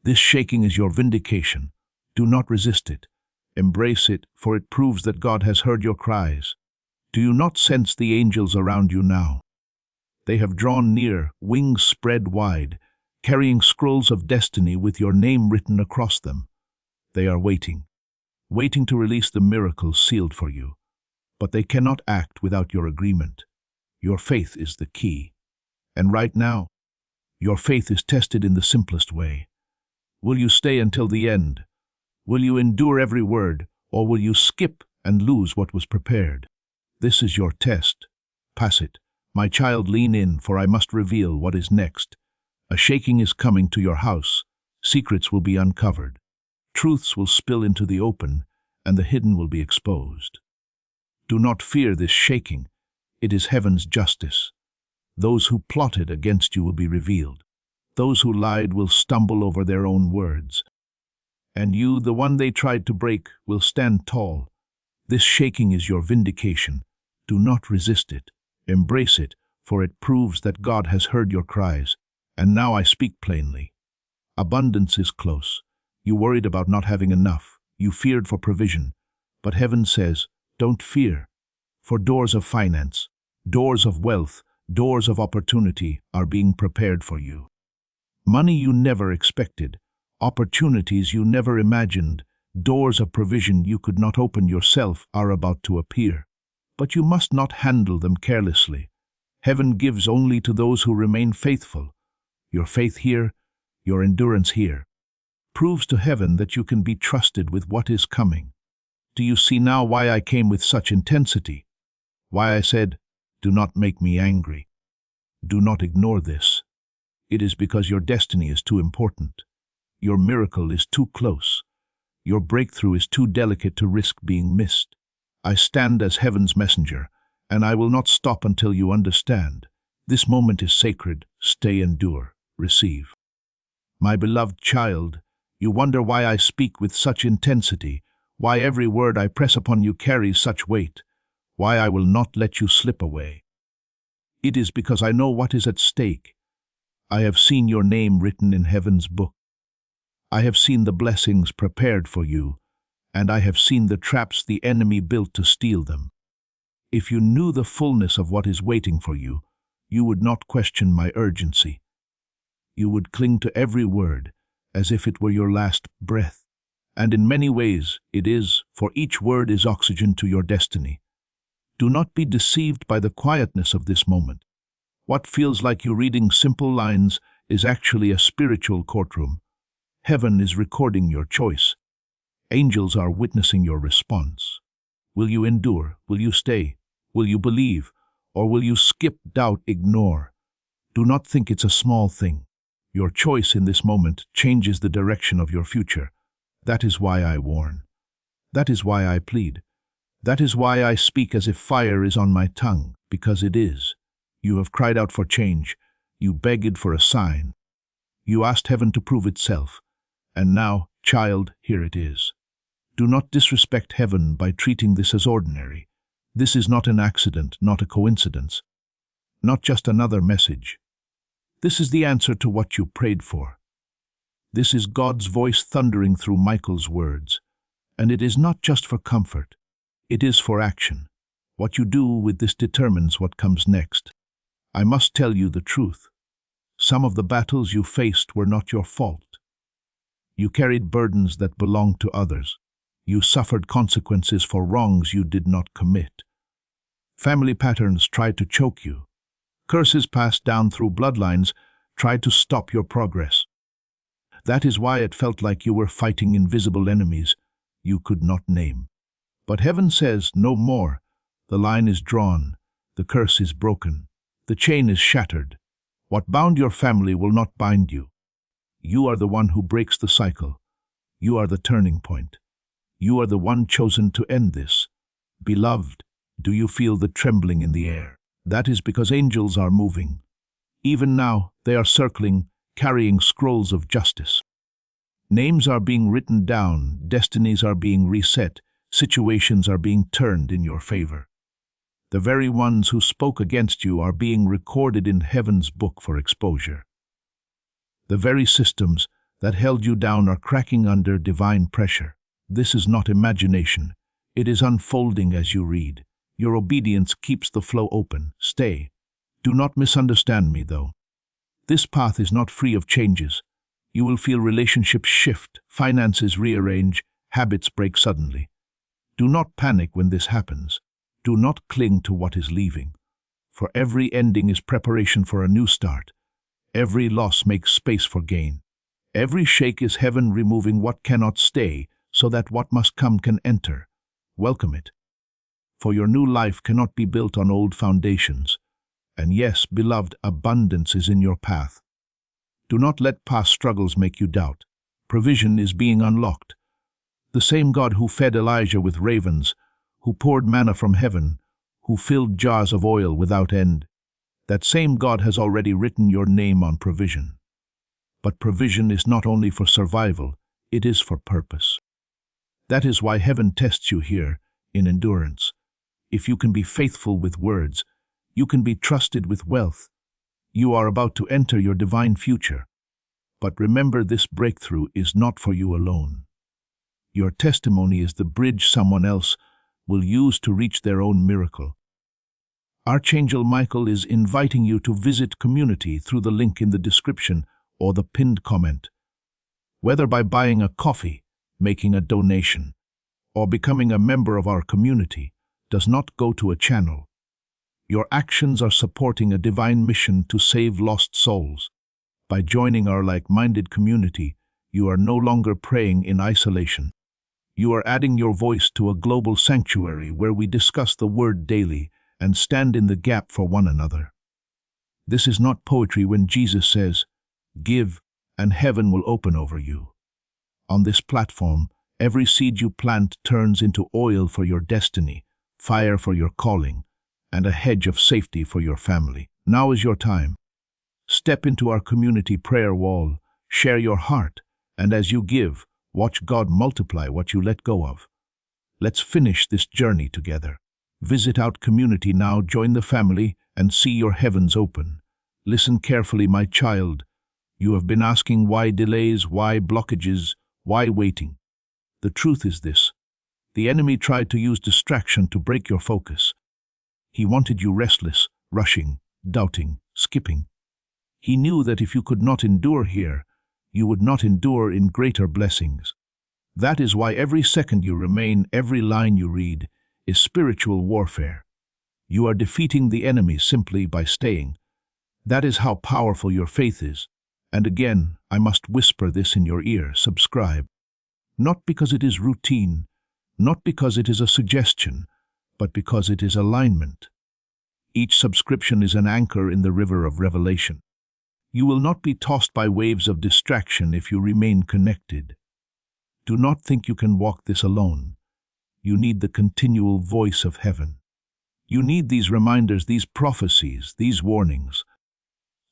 This shaking is your vindication. Do not resist it. Embrace it, for it proves that God has heard your cries. Do you not sense the angels around you now? They have drawn near, wings spread wide, carrying scrolls of destiny with your name written across them. They are waiting to release the miracles sealed for you. But they cannot act without your agreement. Your faith is the key. And right now, your faith is tested in the simplest way. Will you stay until the end? Will you endure every word, or will you skip and lose what was prepared? This is your test. Pass it. My child, lean in, for I must reveal what is next. A shaking is coming to your house. Secrets will be uncovered. Truths will spill into the open, and the hidden will be exposed. Do not fear this shaking. It is heaven's justice. Those who plotted against you will be revealed. Those who lied will stumble over their own words. And you, the one they tried to break, will stand tall. This shaking is your vindication. Do not resist it. Embrace it, for it proves that God has heard your cries. And now I speak plainly. Abundance is close. You worried about not having enough. You feared for provision. But heaven says, don't fear. For doors of finance, doors of wealth, doors of opportunity are being prepared for you. Money you never expected, opportunities you never imagined, doors of provision you could not open yourself are about to appear. But you must not handle them carelessly. Heaven gives only to those who remain faithful. Your faith here, your endurance here, proves to heaven that you can be trusted with what is coming. Do you see now why I came with such intensity? Why I said, do not make me angry. Do not ignore this. It is because your destiny is too important. Your miracle is too close. Your breakthrough is too delicate to risk being missed. I stand as heaven's messenger, and I will not stop until you understand. This moment is sacred. Stay, endure, receive. My beloved child, you wonder why I speak with such intensity, why every word I press upon you carries such weight, why I will not let you slip away. It is because I know what is at stake. I have seen your name written in heaven's book. I have seen the blessings prepared for you, and I have seen the traps the enemy built to steal them. If you knew the fullness of what is waiting for you, you would not question my urgency. You would cling to every word as if it were your last breath. And in many ways it is, for each word is oxygen to your destiny. Do not be deceived by the quietness of this moment. What feels like you reading simple lines is actually a spiritual courtroom. Heaven is recording your choice. Angels are witnessing your response. Will you endure? Will you stay? Will you believe? Or will you skip, doubt, ignore? Do not think it's a small thing. Your choice in this moment changes the direction of your future. That is why I warn. That is why I plead. That is why I speak as if fire is on my tongue, because it is. You have cried out for change. You begged for a sign. You asked heaven to prove itself. And now, child, here it is. Do not disrespect heaven by treating this as ordinary. This is not an accident, not a coincidence, not just another message. This is the answer to what you prayed for. This is God's voice thundering through Michael's words. And it is not just for comfort. It is for action. What you do with this determines what comes next. I must tell you the truth. Some of the battles you faced were not your fault. You carried burdens that belonged to others. You suffered consequences for wrongs you did not commit. Family patterns tried to choke you. Curses passed down through bloodlines tried to stop your progress. That is why it felt like you were fighting invisible enemies you could not name. But heaven says no more. The line is drawn. The curse is broken. The chain is shattered. What bound your family will not bind you. You are the one who breaks the cycle. You are the turning point. You are the one chosen to end this. Beloved, do you feel the trembling in the air? That is because angels are moving. Even now, they are circling, carrying scrolls of justice. Names are being written down, destinies are being reset, situations are being turned in your favor. The very ones who spoke against you are being recorded in heaven's book for exposure. The very systems that held you down are cracking under divine pressure. This is not imagination. It is unfolding as you read. Your obedience keeps the flow open. Stay. Do not misunderstand me, though. This path is not free of changes. You will feel relationships shift, finances rearrange, habits break suddenly. Do not panic when this happens. Do not cling to what is leaving. For every ending is preparation for a new start. Every loss makes space for gain. Every shake is heaven removing what cannot stay so that what must come can enter. Welcome it. For your new life cannot be built on old foundations. And yes, beloved, abundance is in your path. Do not let past struggles make you doubt. Provision is being unlocked. The same God who fed Elijah with ravens, who poured manna from heaven, who filled jars of oil without end, that same God has already written your name on provision. But provision is not only for survival, it is for purpose. That is why heaven tests you here in endurance. If you can be faithful with words, you can be trusted with wealth. You are about to enter your divine future. But remember, this breakthrough is not for you alone. Your testimony is the bridge someone else will use to reach their own miracle. Archangel Michael is inviting you to visit community through the link in the description or the pinned comment. Whether by buying a coffee, making a donation, or becoming a member of our community, does not go to a channel. Your actions are supporting a divine mission to save lost souls. By joining our like-minded community, you are no longer praying in isolation. You are adding your voice to a global sanctuary where we discuss the word daily and stand in the gap for one another. This is not poetry when Jesus says, Give, and heaven will open over you. On this platform, every seed you plant turns into oil for your destiny, fire for your calling, and a hedge of safety for your family. Now is your time. Step into our community prayer wall, share your heart, and as you give, watch God multiply what you let go of. Let's finish this journey together. Visit our community now, join the family, and see your heavens open. Listen carefully, my child. You have been asking why delays, why blockages, why waiting. The truth is this. The enemy tried to use distraction to break your focus. He wanted you restless, rushing, doubting, skipping. He knew that if you could not endure here, you would not endure in greater blessings. That is why every second you remain, every line you read, is spiritual warfare. You are defeating the enemy simply by staying. That is how powerful your faith is. And again, I must whisper this in your ear: subscribe. Not because it is routine, not because it is a suggestion, but because it is alignment. Each subscription is an anchor in the river of revelation. You will not be tossed by waves of distraction if you remain connected. Do not think you can walk this alone. You need the continual voice of heaven. You need these reminders, these prophecies, these warnings.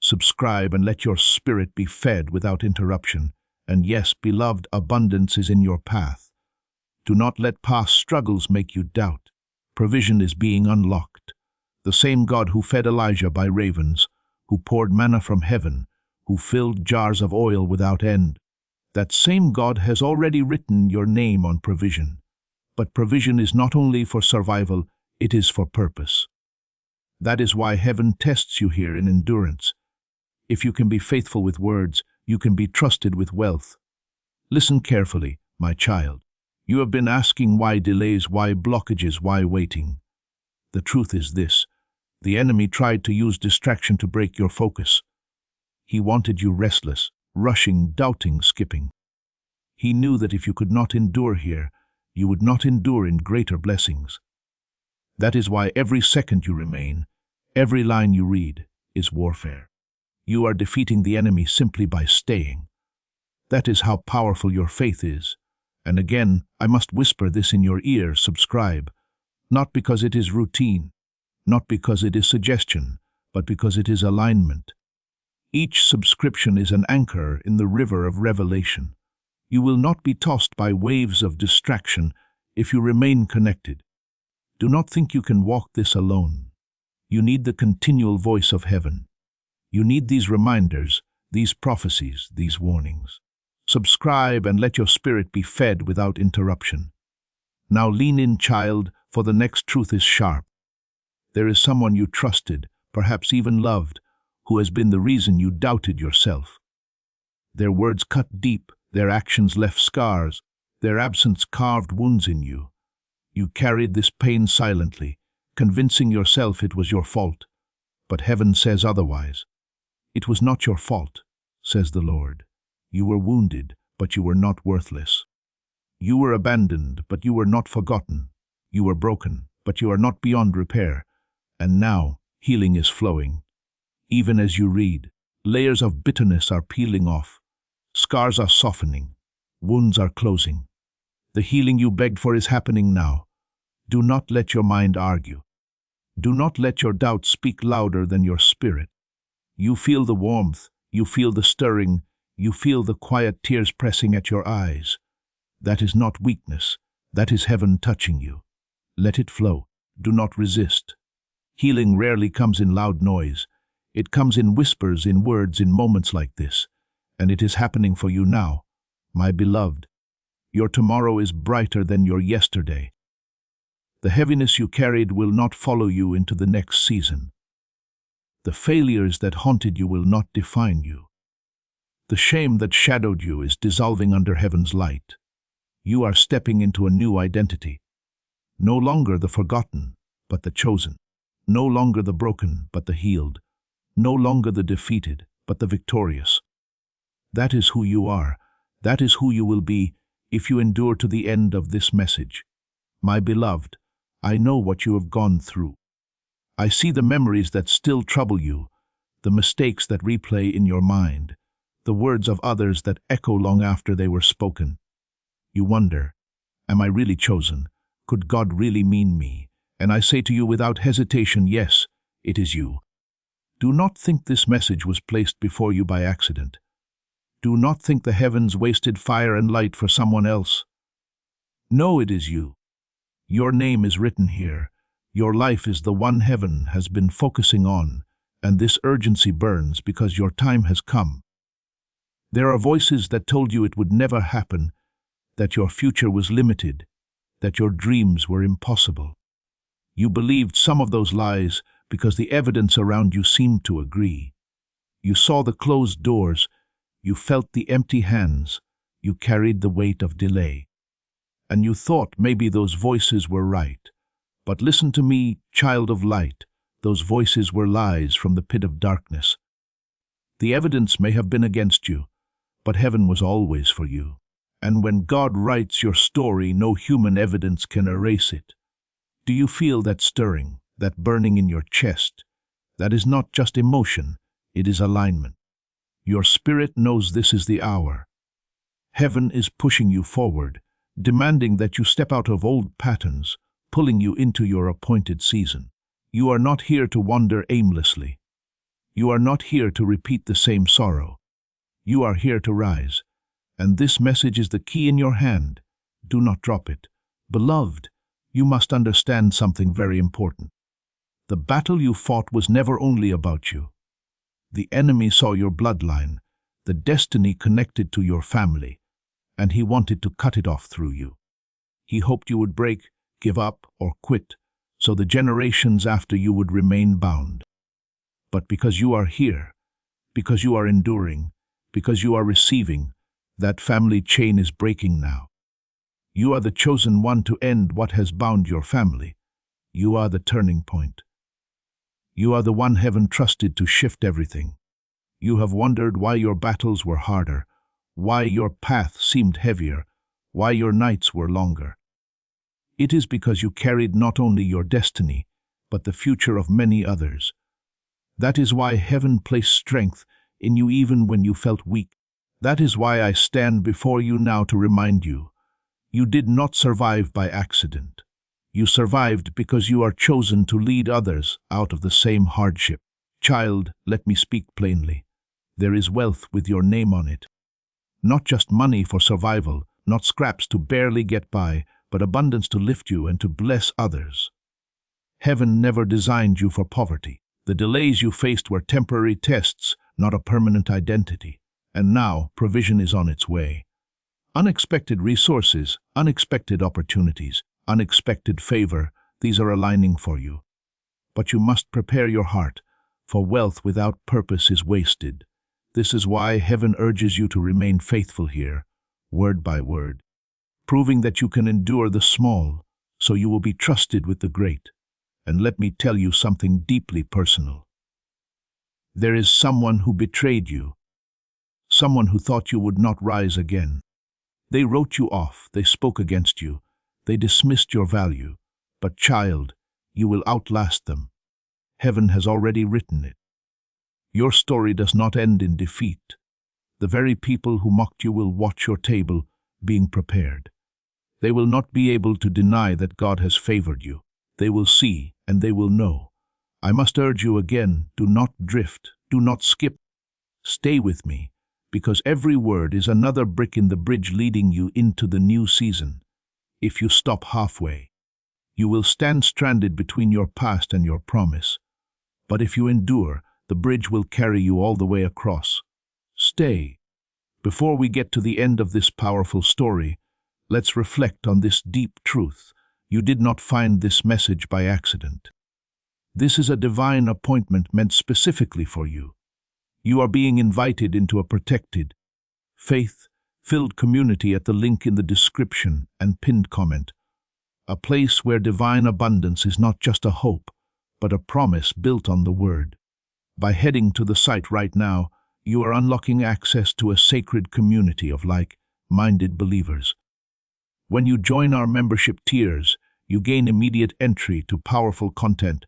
Subscribe and let your spirit be fed without interruption. And yes, beloved, abundance is in your path. Do not let past struggles make you doubt. Provision is being unlocked. The same God who fed Elijah by ravens, who poured manna from heaven, who filled jars of oil without end, that same God has already written your name on provision. But provision is not only for survival, it is for purpose. That is why heaven tests you here in endurance. If you can be faithful with words, you can be trusted with wealth. Listen carefully, my child. You have been asking why delays, why blockages, why waiting. The truth is this. The enemy tried to use distraction to break your focus. He wanted you restless, rushing, doubting, skipping. He knew that if you could not endure here, you would not endure in greater blessings. That is why every second you remain, every line you read, is warfare. You are defeating the enemy simply by staying. That is how powerful your faith is. And again, I must whisper this in your ear: subscribe. Not because it is routine, not because it is suggestion, but because it is alignment. Each subscription is an anchor in the river of revelation. You will not be tossed by waves of distraction if you remain connected. Do not think you can walk this alone. You need the continual voice of heaven. You need these reminders, these prophecies, these warnings. Subscribe and let your spirit be fed without interruption. Now lean in, child, for the next truth is sharp. There is someone you trusted, perhaps even loved, who has been the reason you doubted yourself. Their words cut deep, their actions left scars, their absence carved wounds in you. You carried this pain silently, convincing yourself it was your fault. But heaven says otherwise. It was not your fault, says the Lord. You were wounded, but you were not worthless. You were abandoned, but you were not forgotten. You were broken, but you are not beyond repair. And now, healing is flowing. Even as you read, layers of bitterness are peeling off. Scars are softening. Wounds are closing. The healing you begged for is happening now. Do not let your mind argue. Do not let your doubt speak louder than your spirit. You feel the warmth, you feel the stirring, you feel the quiet tears pressing at your eyes. That is not weakness, that is heaven touching you. Let it flow. Do not resist. Healing rarely comes in loud noise. It comes in whispers, in words, in moments like this. And it is happening for you now, my beloved. Your tomorrow is brighter than your yesterday. The heaviness you carried will not follow you into the next season. The failures that haunted you will not define you. The shame that shadowed you is dissolving under heaven's light. You are stepping into a new identity. No longer the forgotten, but the chosen. No longer the broken, but the healed. No longer the defeated, but the victorious. That is who you are. That is who you will be if you endure to the end of this message. My beloved, I know what you have gone through. I see the memories that still trouble you, the mistakes that replay in your mind, the words of others that echo long after they were spoken. You wonder, am I really chosen? Could God really mean me? And I say to you without hesitation, yes, it is you. Do not think this message was placed before you by accident. Do not think the heavens wasted fire and light for someone else. No, it is you. Your name is written here. Your life is the one heaven has been focusing on, and this urgency burns because your time has come. There are voices that told you it would never happen, that your future was limited, that your dreams were impossible. You believed some of those lies because the evidence around you seemed to agree. You saw the closed doors, you felt the empty hands, you carried the weight of delay. And you thought maybe those voices were right. But listen to me, child of light, those voices were lies from the pit of darkness. The evidence may have been against you, but heaven was always for you. And when God writes your story, no human evidence can erase it. Do you feel that stirring, that burning in your chest? That is not just emotion, it is alignment. Your spirit knows this is the hour. Heaven is pushing you forward, demanding that you step out of old patterns, pulling you into your appointed season. You are not here to wander aimlessly. You are not here to repeat the same sorrow. You are here to rise. And this message is the key in your hand. Do not drop it. Beloved, you must understand something very important. The battle you fought was never only about you. The enemy saw your bloodline, the destiny connected to your family, and he wanted to cut it off through you. He hoped you would break, give up, or quit, so the generations after you would remain bound. But because you are here, because you are enduring, because you are receiving, that family chain is breaking now. You are the chosen one to end what has bound your family. You are the turning point. You are the one heaven trusted to shift everything. You have wondered why your battles were harder, why your path seemed heavier, why your nights were longer. It is because you carried not only your destiny, but the future of many others. That is why heaven placed strength in you even when you felt weak. That is why I stand before you now to remind you, you did not survive by accident. You survived because you are chosen to lead others out of the same hardship. Child, let me speak plainly. There is wealth with your name on it. Not just money for survival, not scraps to barely get by, but abundance to lift you and to bless others. Heaven never designed you for poverty. The delays you faced were temporary tests, not a permanent identity. And now provision is on its way. Unexpected resources, unexpected opportunities, unexpected favor, these are aligning for you. But you must prepare your heart, for wealth without purpose is wasted. This is why heaven urges you to remain faithful here, word by word, proving that you can endure the small, so you will be trusted with the great. And let me tell you something deeply personal. There is someone who betrayed you, someone who thought you would not rise again. They wrote you off, they spoke against you, they dismissed your value. But child, you will outlast them. Heaven has already written it. Your story does not end in defeat. The very people who mocked you will watch your table, being prepared. They will not be able to deny that God has favored you. They will see and they will know. I must urge you again, do not drift, do not skip. Stay with me, because every word is another brick in the bridge leading you into the new season. If you stop halfway, you will stand stranded between your past and your promise. But if you endure, the bridge will carry you all the way across. Stay. Before we get to the end of this powerful story, let's reflect on this deep truth. You did not find this message by accident. This is a divine appointment meant specifically for you. You are being invited into a protected, faith-filled community at the link in the description and pinned comment. A place where divine abundance is not just a hope, but a promise built on the Word. By heading to the site right now, you are unlocking access to a sacred community of like-minded believers. When you join our membership tiers, you gain immediate entry to powerful content,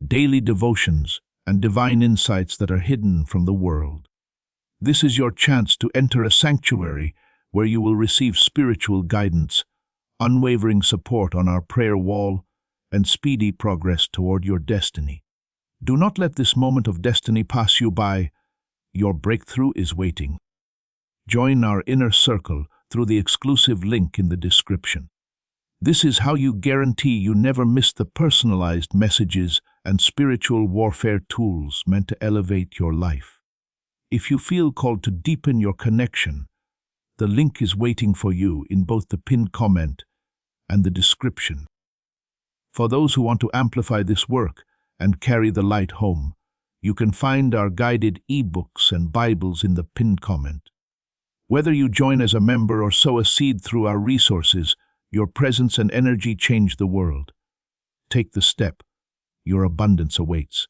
daily devotions, and divine insights that are hidden from the world. This is your chance to enter a sanctuary where you will receive spiritual guidance, unwavering support on our prayer wall, and speedy progress toward your destiny. Do not let this moment of destiny pass you by. Your breakthrough is waiting. Join our inner circle through the exclusive link in the description. This is how you guarantee you never miss the personalized messages and spiritual warfare tools meant to elevate your life. If you feel called to deepen your connection, the link is waiting for you in both the pinned comment and the description. For those who want to amplify this work and carry the light home, you can find our guided ebooks and Bibles in the pinned comment. Whether you join as a member or sow a seed through our resources, your presence and energy change the world. Take the step. Your abundance awaits.